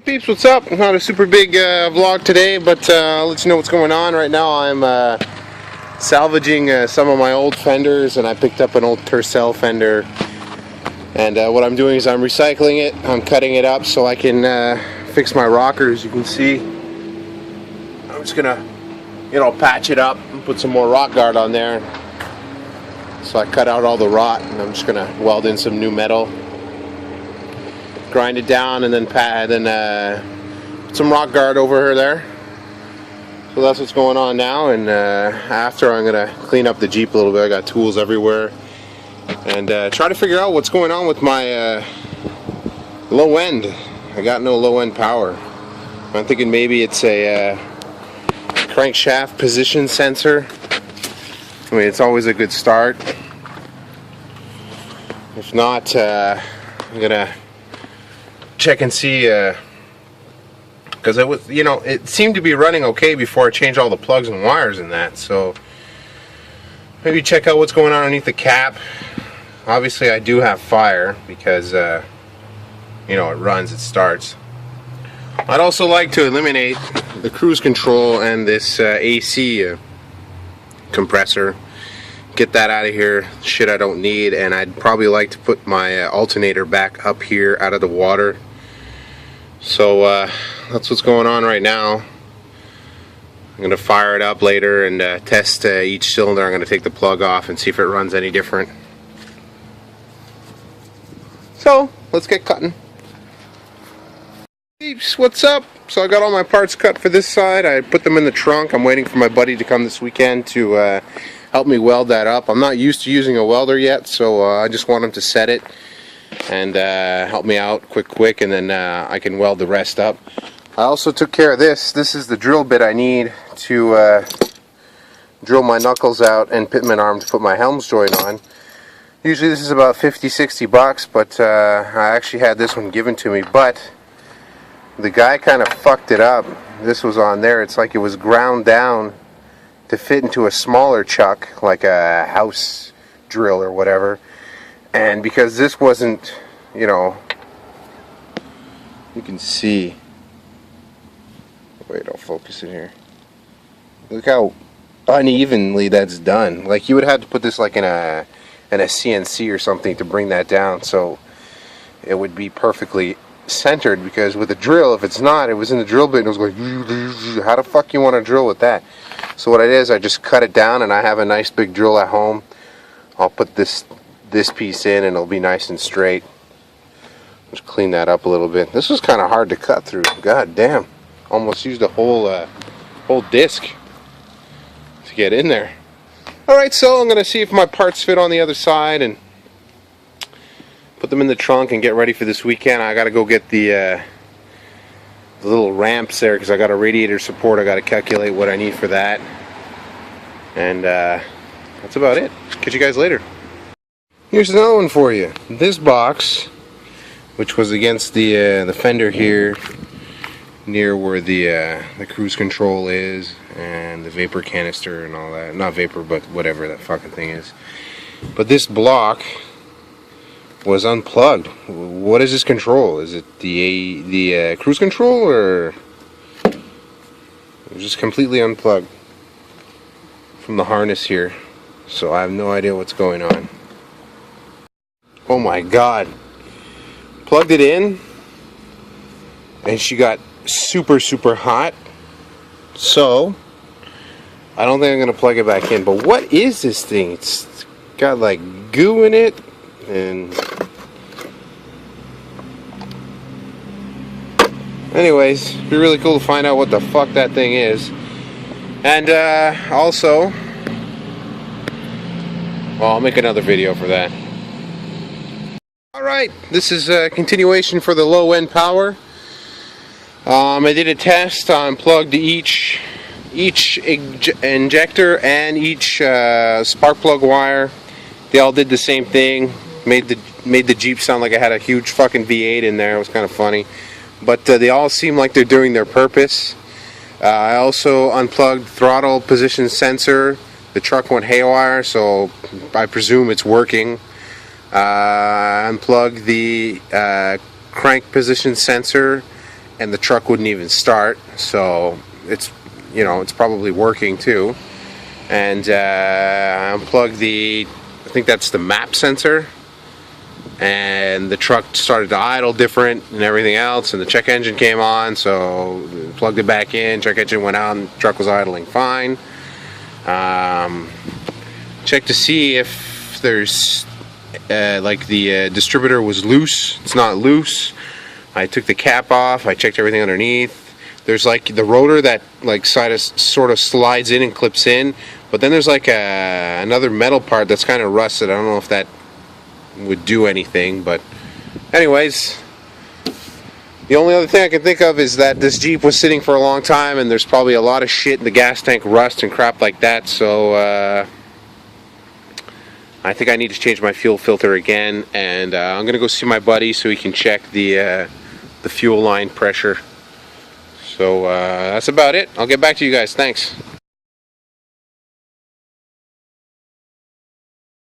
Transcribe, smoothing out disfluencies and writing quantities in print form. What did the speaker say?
Peeps, what's up? Not a super big vlog today, but I'll let you know what's going on. Right now I'm salvaging some of my old fenders, and I picked up an old Tercel fender. And what I'm doing is I'm recycling it. I'm cutting it up so I can fix my rockers. You can see I'm just gonna, patch it up and put some more rock guard on there. So I cut out all the rot, and I'm just gonna weld in some new metal, grind it down, and then put some rock guard over there. So that's what's going on now. And after, I'm gonna clean up the Jeep a little bit. I got tools everywhere, and try to figure out what's going on with my low end. I got no low end power. I'm thinking maybe it's a crankshaft position sensor. I mean, it's always a good start. If not, I'm gonna check and see, because it seemed to be running okay before I changed all the plugs and wires in that. So maybe check out what's going on underneath the cap. Obviously, I do have fire because it runs, it starts. I'd also like to eliminate the cruise control and this AC compressor. Get that out of here. Shit I don't need. And I'd probably like to put my alternator back up here out of the water. So that's what's going on right now. I'm going to fire it up later and test each cylinder. I'm going to take the plug off and see if it runs any different. So let's get cutting. Peeps, what's up? So I got all my parts cut for this side. I put them in the trunk. I'm waiting for my buddy to come this weekend to help me weld that up. I'm not used to using a welder yet, so I just want him to set it and help me out quick, and then I can weld the rest up. I also took care of this. This is the drill bit I need to drill my knuckles out and pitman arm to put my Helms joint on. Usually this is about 50-60 bucks, but I actually had this one given to me, but the guy kind of fucked it up. This was on there. It's like it was ground down to fit into a smaller chuck, like a house drill or whatever. And because this wasn't, you can see. Wait, I'll focus it here. Look how unevenly that's done. Like, you would have to put this like in a CNC or something to bring that down, so it would be perfectly centered. Because with a drill, if it's not, it was in the drill bit and it was going, how the fuck you want to drill with that? So what I did is I just cut it down, and I have a nice big drill at home. I'll put this piece in and it'll be nice and straight. Just clean that up a little bit. This was kind of hard to cut through. God damn. Almost used a whole disc to get in there. Alright, so I'm going to see if my parts fit on the other side and put them in the trunk and get ready for this weekend. I got to go get the little ramps there because I got a radiator support. I got to calculate what I need for that. And that's about it. Catch you guys later. Here's another one for you. This box, which was against the fender here, near where the cruise control is, and the vapor canister and all that. Not vapor, but whatever that fucking thing is. But this block was unplugged. What is this control? Is it the cruise control, or it was just completely unplugged from the harness here? So I have no idea what's going on. Oh my god. Plugged it in and she got super hot. So I don't think I'm gonna plug it back in. But what is this thing? It's got like goo in it, and anyways, it'd be really cool to find out what the fuck that thing is. And also, well, I'll make another video for that. Alright, this is a continuation for the low end power. I did a test. I unplugged each injector and each spark plug wire. They all did the same thing. Made the Jeep sound like I had a huge fucking V8 in there. It was kind of funny. But they all seem like they're doing their purpose. I also unplugged throttle position sensor. The truck went haywire, so I presume it's working. Unplug the crank position sensor and the truck wouldn't even start. So it's, you know, it's probably working too. And unplugged the, I think that's the map sensor, and the truck started to idle different and everything else, and the check engine came on, so plugged it back in, check engine went out, and the truck was idling fine. Check to see if there's like the distributor was loose. It's not loose. I took the cap off, I checked everything underneath. There's like the rotor that like sort of slides in and clips in, but then there's like another metal part that's kind of rusted. I don't know if that would do anything, but anyways, the only other thing I can think of is that this Jeep was sitting for a long time, and there's probably a lot of shit in the gas tank, rust and crap like that, so I think I need to change my fuel filter again, and I'm gonna go see my buddy so he can check the fuel line pressure. So that's about it. I'll get back to you guys. Thanks.